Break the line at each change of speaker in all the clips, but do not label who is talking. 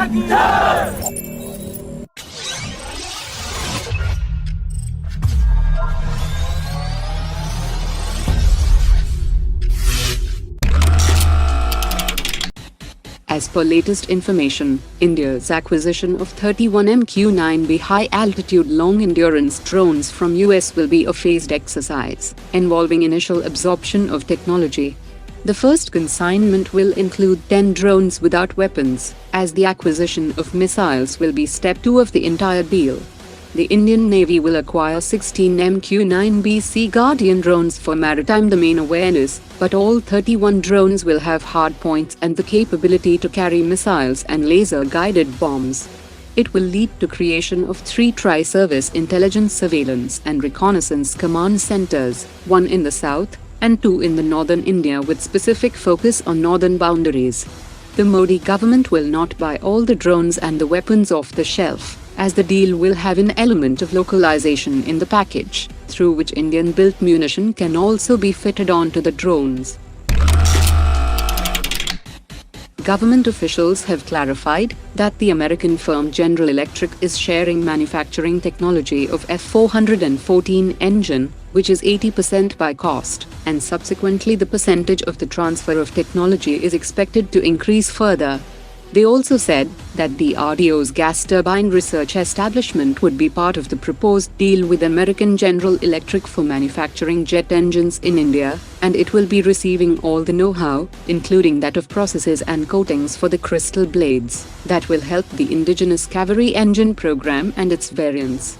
As per latest information, India's acquisition of 31 MQ-9B high-altitude long-endurance drones from US will be a phased exercise, involving initial absorption of technology. The first consignment will include 10 drones without weapons, as the acquisition of missiles will be step 2 of the entire deal. The Indian Navy will acquire 16 MQ-9B Sea Guardian drones for maritime domain awareness, but all 31 drones will have hard points and the capability to carry missiles and laser-guided bombs. It will lead to creation of 3 tri-service intelligence, surveillance and reconnaissance command centers, 1 in the south and 2 in the northern India with specific focus on northern boundaries. The Modi government will not buy all the drones and the weapons off the shelf, as the deal will have an element of localization in the package, through which Indian-built munition can also be fitted onto the drones. Government officials have clarified that the American firm General Electric is sharing manufacturing technology of F-414 engine, which is 80% by cost, and subsequently the percentage of the transfer of technology is expected to increase further. They also said that DRDO's gas turbine research establishment would be part of the proposed deal with American General Electric for manufacturing jet engines in India, and it will be receiving all the know-how, including that of processes and coatings for the crystal blades, that will help the indigenous Kaveri engine program and its variants.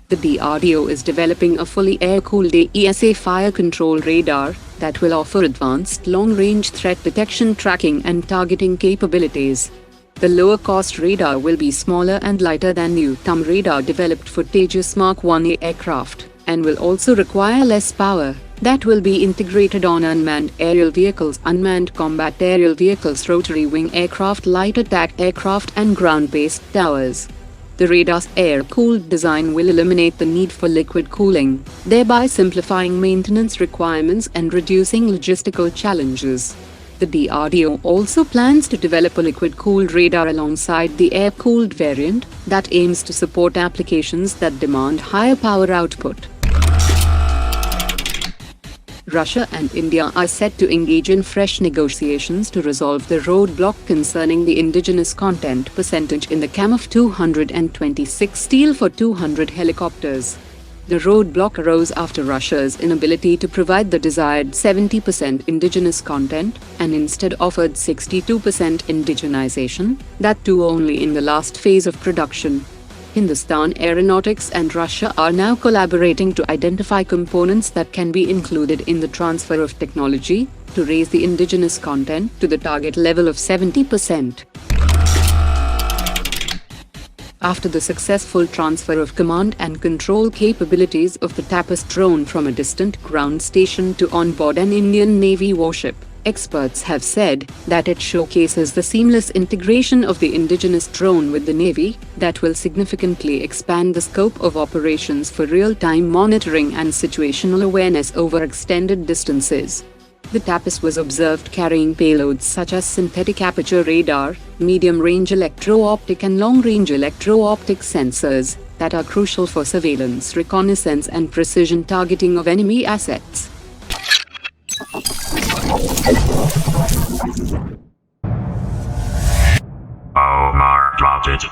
The DRDO is developing a fully air-cooled AESA fire control radar that will offer advanced long-range threat detection, tracking and targeting capabilities. The lower-cost radar will be smaller and lighter than new TUM radar developed for Tejas Mark 1A aircraft, and will also require less power. That will be integrated on unmanned aerial vehicles, unmanned combat aerial vehicles, rotary wing aircraft, light attack aircraft and ground-based towers. The radar's air-cooled design will eliminate the need for liquid cooling, thereby simplifying maintenance requirements and reducing logistical challenges. The DRDO also plans to develop a liquid-cooled radar alongside the air-cooled variant that aims to support applications that demand higher power output. Russia and India are set to engage in fresh negotiations to resolve the roadblock concerning the indigenous content percentage in the CAM of 226 steel for 200 helicopters. The roadblock arose after Russia's inability to provide the desired 70% indigenous content and instead offered 62% indigenization, that too only in the last phase of production. Hindustan Aeronautics and Russia are now collaborating to identify components that can be included in the transfer of technology to raise the indigenous content to the target level of 70%. After the successful transfer of command and control capabilities of the Tapas drone from a distant ground station to onboard an Indian Navy warship, experts have said that it showcases the seamless integration of the indigenous drone with the Navy that will significantly expand the scope of operations for real-time monitoring and situational awareness over extended distances. The Tapas was observed carrying payloads such as synthetic aperture radar, medium-range electro-optic and long-range electro-optic sensors that are crucial for surveillance, reconnaissance and precision targeting of enemy assets.
Omar dropped it.